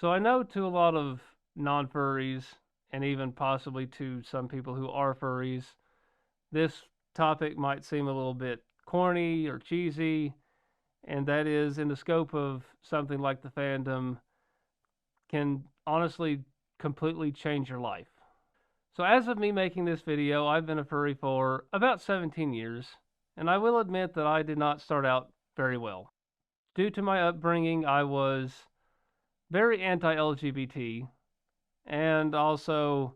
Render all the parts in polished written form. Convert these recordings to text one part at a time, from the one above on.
So I know to a lot of non-furries, and even possibly to some people who are furries, this topic might seem a little bit corny or cheesy, and that is in the scope of something like the fandom can honestly completely change your life. So as of me making this video, I've been a furry for about 17 years, and I will admit that I did not start out very well. Due to my upbringing, I was very anti-LGBT, and also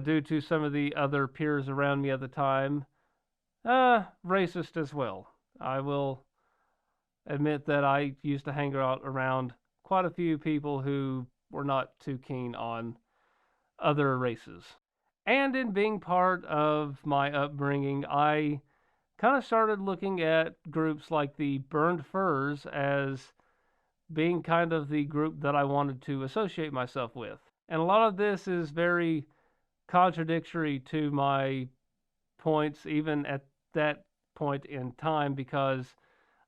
due to some of the other peers around me at the time, racist as well. I will admit that I used to hang out around quite a few people who were not too keen on other races. And in being part of my upbringing, I kind of started looking at groups like the Burned Furs as being kind of the group that I wanted to associate myself with. And a lot of this is very contradictory to my points, even at that point in time, because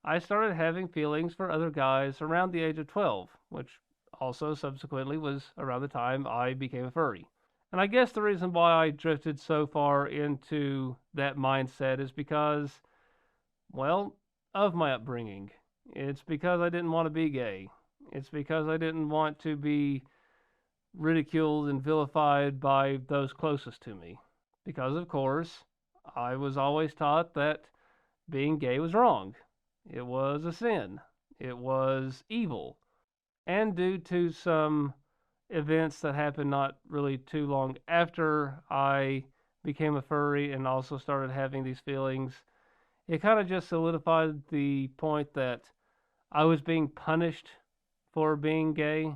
I started having feelings for other guys around the age of 12, which also subsequently was around the time I became a furry. And I guess the reason why I drifted so far into that mindset is because, well, of my upbringing. It's because I didn't want to be gay. It's because I didn't want to be ridiculed and vilified by those closest to me. Because, of course, I was always taught that being gay was wrong. It was a sin. It was evil. And due to some events that happened not really too long after I became a furry and also started having these feelings, it kind of just solidified the point that I was being punished for being gay.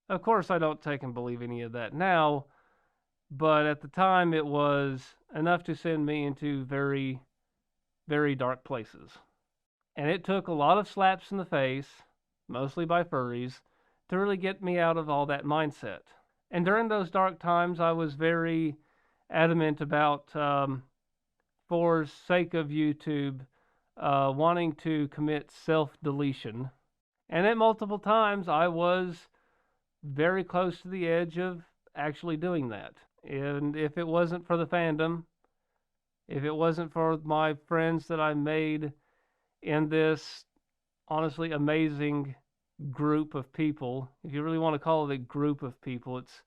Of course, I don't take and believe any of that now, but at the time it was enough to send me into very, very dark places. And it took a lot of slaps in the face, mostly by furries, to really get me out of all that mindset. And during those dark times, I was very adamant about, for sake of YouTube, wanting to commit self deletion. And at multiple times, I was very close to the edge of actually doing that. And if it wasn't for the fandom, if it wasn't for my friends that I made in this honestly amazing group of people, if you really want to call it a group of people, it's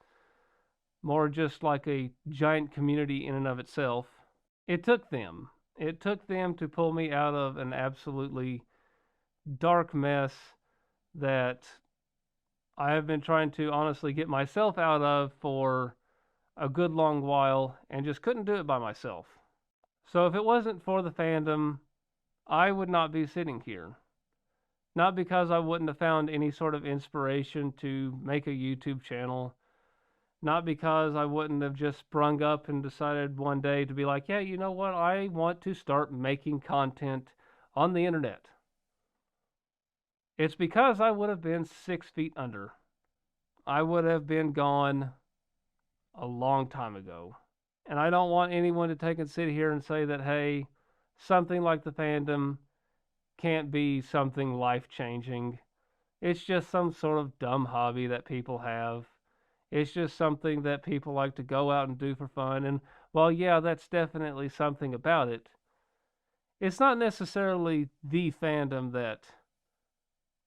more just like a giant community in and of itself. It took them. It took them to pull me out of an absolutely dark mess that I have been trying to honestly get myself out of for a good long while and just couldn't do it by myself. So if it wasn't for the fandom, I would not be sitting here. Not because I wouldn't have found any sort of inspiration to make a YouTube channel. Not because I wouldn't have just sprung up and decided one day to be like, yeah, you know what? I want to start making content on the internet. It's because I would have been 6 feet under. I would have been gone a long time ago. And I don't want anyone to take and sit here and say that, hey, something like the fandom can't be something life changing. It's just some sort of dumb hobby that people have. It's just something that people like to go out and do for fun. And while, yeah, that's definitely something about it, it's not necessarily the fandom that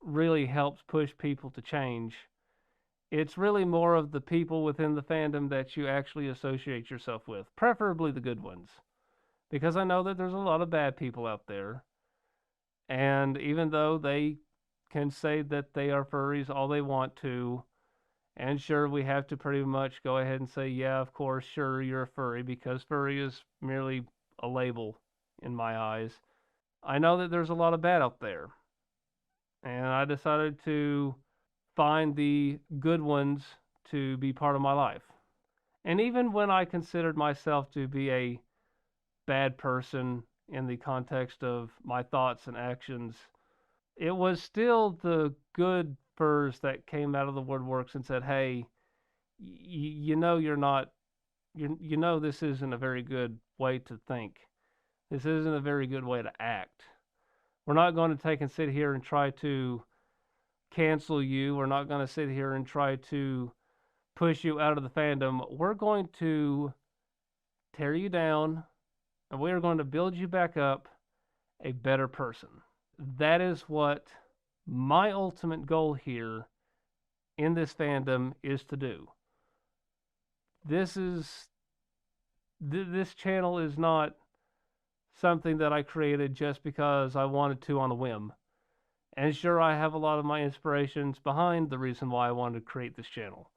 really helps push people to change. It's really more of the people within the fandom that you actually associate yourself with, preferably the good ones. Because I know that there's a lot of bad people out there. And even though they can say that they are furries all they want to, and sure, we have to pretty much go ahead and say, yeah, of course, sure, you're a furry, because furry is merely a label in my eyes. I know that there's a lot of bad out there. And I decided to find the good ones to be part of my life. And even when I considered myself to be a bad person in the context of my thoughts and actions, it was still the good furs that came out of the woodworks and said, hey, you know you're not, you know this isn't a very good way to think. This isn't a very good way to act. We're not going to take and sit here and try to cancel you. We're not going to sit here and try to push you out of the fandom. We're going to tear you down, and we are going to build you back up a better person. That is what my ultimate goal here in this fandom is to do. This channel is not something that I created just because I wanted to on a whim. And sure, I have a lot of my inspirations behind the reason why I wanted to create this channel.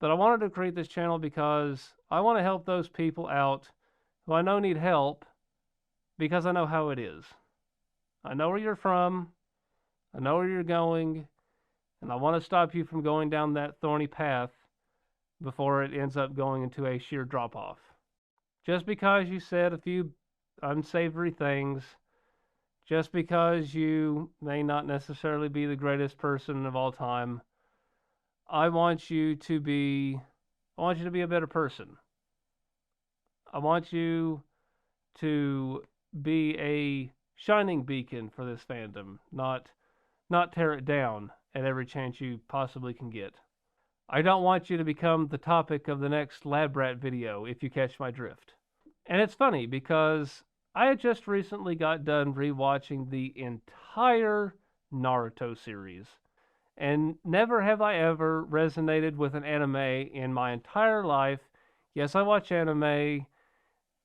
But I wanted to create this channel because I want to help those people out who I know need help, because I know how it is. I know where you're from, I know where you're going, and I want to stop you from going down that thorny path before it ends up going into a sheer drop-off. Just because you said a few unsavory things, just because you may not necessarily be the greatest person of all time, I want you to be a better person. I want you to be a shining beacon for this fandom, not tear it down at every chance you possibly can get. I don't want you to become the topic of the next Lab Rat video, if you catch my drift. And it's funny because I had just recently got done rewatching the entire Naruto series. And never have I ever resonated with an anime in my entire life. Yes, I watch anime.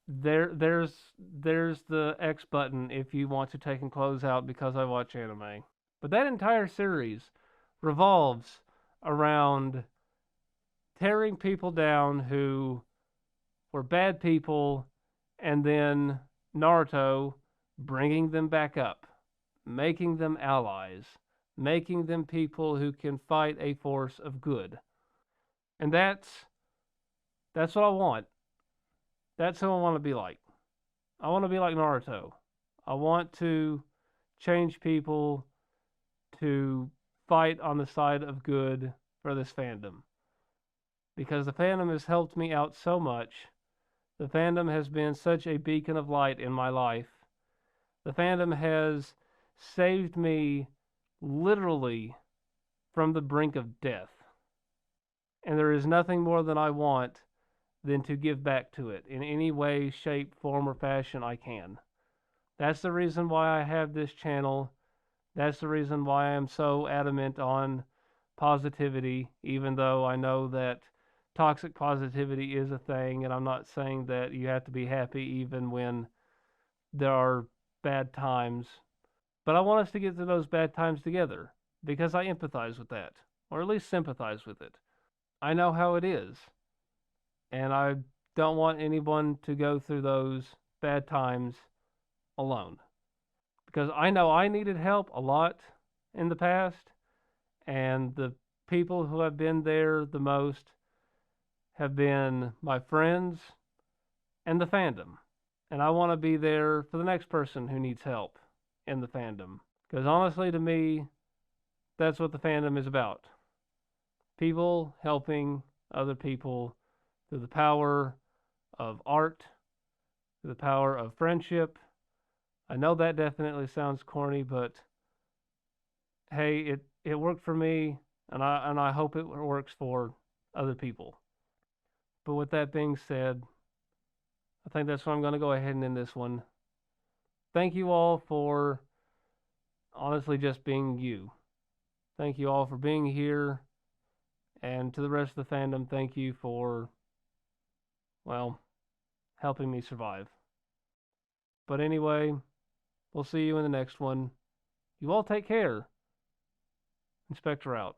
There's the X button if you want to take and close out because I watch anime. But that entire series revolves around tearing people down who were bad people, and then Naruto bringing them back up, making them allies, making them people who can fight a force of good. And that's what I want. That's who I want to be like. I want to be like Naruto. I want to change people to fight on the side of good for this fandom. Because the fandom has helped me out so much. The fandom has been such a beacon of light in my life. The fandom has saved me literally from the brink of death. And there is nothing more than I want than to give back to it in any way, shape, form, or fashion I can. That's the reason why I have this channel. That's the reason why I am so adamant on positivity, even though I know that toxic positivity is a thing, and I'm not saying that you have to be happy even when there are bad times. But I want us to get through those bad times together, because I empathize with that, or at least sympathize with it. I know how it is, and I don't want anyone to go through those bad times alone. Because I know I needed help a lot in the past, and the people who have been there the most have been my friends and the fandom. And I want to be there for the next person who needs help in the fandom. Because honestly, to me, that's what the fandom is about. People helping other people through the power of art, through the power of friendship. I know that definitely sounds corny, but hey, it worked for me, and I hope it works for other people. But with that being said, I think that's where I'm going to go ahead and end this one. Thank you all for honestly just being you. Thank you all for being here. And to the rest of the fandom, thank you for, well, helping me survive. But anyway, we'll see you in the next one. You all take care. Spector out.